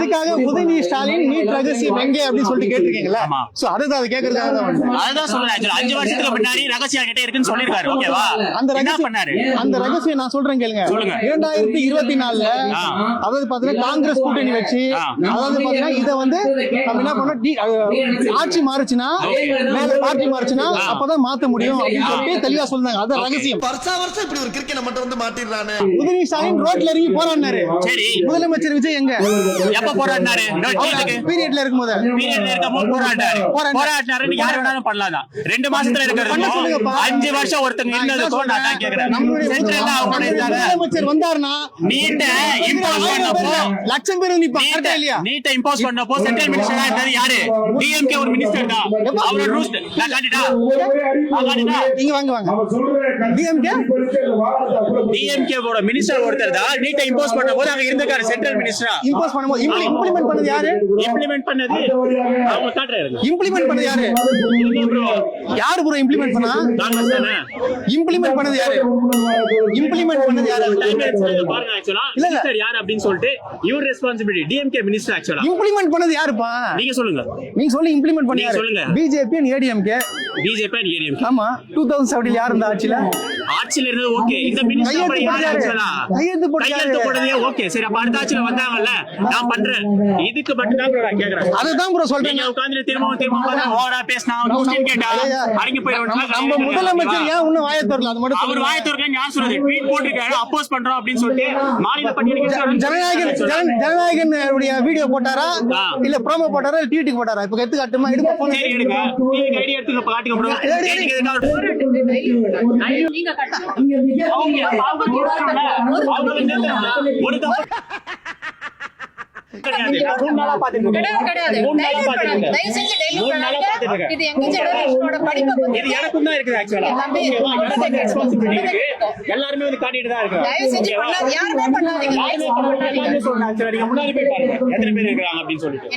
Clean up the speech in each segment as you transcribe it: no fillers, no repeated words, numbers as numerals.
அதுக்காக உதயநிதி ஸ்டாலின் நீட் ரகசியம் எங்க அப்படின்னு சொல்லிட்டு கேட்டிருக்கீங்களா? சோ அதுதான் அது கேக்குறதுக்காக தான் அதுதான் சொல்றேன். 5 வருஷத்துக்கு முன்னாடி ரகசியம் கிட்ட இருக்குன்னு சொல்லிருக்காரு. ஓகேவா? அந்த ரகசியம் நான் சொல்றேன் கேளுங்க. 2024ல அதாவது பாத்தீங்கன்னா காங்கிரஸ் கூட்டணி வச்சு அதாவது பாத்தீங்கன்னா இத வந்து நம்ம என்ன பண்ணோம், ஆட்சி மாறுச்சுன்னா மேல பார்ட்டி மாறுச்சுன்னா அப்பதான் மாத்த முடியும் அப்படின்னு சொல்லிட்டு தெளிவா சொல்றாங்க. அது ரகசியம். வருஷம் இப்படி ஒரு கிரிக்கெட் மட்டும் வந்து மாட்டிடுறானே. உதயநிதி ஸ்டாலின் ரோட்ல இறங்கி போராடினாரு. சரி, முதலமைச்சர் விஜய் எங்க எப்ப போராடினாரு? பீரியட்ல இருக்கும்போது போராடினாரு. யார் வேணாலும் பண்ணலாம். 2 மாசத்துல இருக்கிறது 5 வருஷம் ஒருத்தங்க இருந்ததுக்கும் நான் தான் கேக்குறேன். சென்ட்ரல்ல அவங்க இருந்தாங்க. முதலமைச்சர் வந்தாருன்னா நீட்ட இம்போஸ் பண்ணப்போ லட்சம் பேர் நிப்பாங்க. கரெக்ட்டா இல்லையா? நீட்ட இம்போஸ் பண்ணப்போ சென்ட்ரல் மினிஸ்டரா இருந்தது யாரு? டிஎம்கே ஒரு மினிஸ்டர் தான். அவரோட ரூல்ஸ் நான் காட்டிட்டா நீங்க வாங்க டிஎம்கே ஓட மினிஸ்டர் ஒருத்தர் தான் நீட்ட இம்போஸ் பண்ணபோது அங்க இருந்திருக்காரு சென்ட்ரல் மினிஸ்டரா. இம்போஸ் பண்ணும்போது இம்ப்ளிமெண்ட் பண்ணது யாரு? இம்ப்ளிமெண்ட் பண்ணது அவங்க காட்டுறாரு. இம்ப்ளிமெண்ட் பண்ணது யாரு? யாரு ப்ரோ இம்ப்ளிமெண்ட் பண்ணா? காங்கிரஸ் தானே. இம்ப்ளிமெண்ட் பண்ணது யாரு? இம்ப்ளிமெண்ட் பண்ணது யாரு? பாருங்க ஆக்சுவலா மினிஸ்டர் யார் அப்படினு சொல்லிட்டு யுவர் ரெஸ்பான்சிபிலிட்டி. டிஎம்கே மினிஸ்டர் ஆக்சுவலா இம்ப்ளிமெண்ட் பண்ணது யாருப்பா? நீங்க சொல்லுங்க. நீங்க சொல்லி இம்ப்ளிமெண்ட் பண்ணி யாரு? சொல்லுங்க. BJP and ADMK. BJP and ADMK. ஆமா 2017 யார் இருந்தா ஆட்சில? ஆட்சில இருந்தது ஓகே. இந்த மினிஸ்டர் படி யார் ஆக்சுவலா கையெழுத்து போடுறதே ஓகே. சரி, அப்ப அடுத்த ஆட்சில வந்தாங்கல்ல நான் பண்றேன். இதுக்கு மட்டும் தான் ப்ரோ நான் கேக்குறேன். அதுதான் ப்ரோ சொல்றேன். நீங்க உட்கார்ந்து திரும்ப ஓவரா பேசினா क्वेश्चन கேட்டா அடங்கி போயிடுவாங்க. நம்ம முதலமைச்சர் ஏன் இன்னும் வாயை திறக்கல? அது மட்டும் அவர் வாயை திறக்கல. நான் சொல்றது ட்வீட் போட்டுருக்காரு அப்போஸ் பண்றோம் அப்படினு சொல்லிட்டு மாநில பட்டியலுக்கு ஜனநாயகன் வீடியோ போட்டாரா இல்ல ப்ரோமோ போட்டாரா இல்ல ட்வீட் போட்டாரா? இப்ப எடுத்து காட்டுமா? எடுங்க போன் எடுங்க. நீங்க ஐடி எடுத்துங்க காட்டுங்க ப்ரோ. நீங்க கட்ட எல்லாருமே வந்து காட்டிட்டு தான் இருக்காங்க. எத்தனை பேர் இருக்காங்க அப்படின்னு சொல்லிட்டு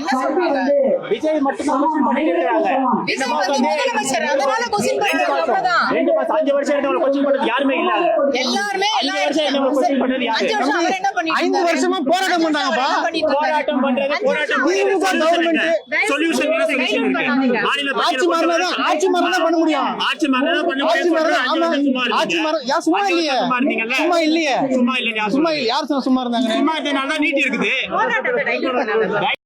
விஜய் மட்டும் 5 வருஷம் இருந்தவங்க கொஸ்டின் பண்ணது யாருமே இல்ல. எல்லாருமே 5 வருஷமா போராட்டம் பண்றாங்கப்பா. போராட்டம் பண்றது போராட்டம் சொல்யூஷன் ஆட்சி மாறினா பண்ண முடியும். ஆட்சி மாறினா பண்ண முடியும். சும்மா இல்லையே. யார் சும்மா இருந்தாங்க? சும்மா இருந்தனால தான் நீட் இருக்குது.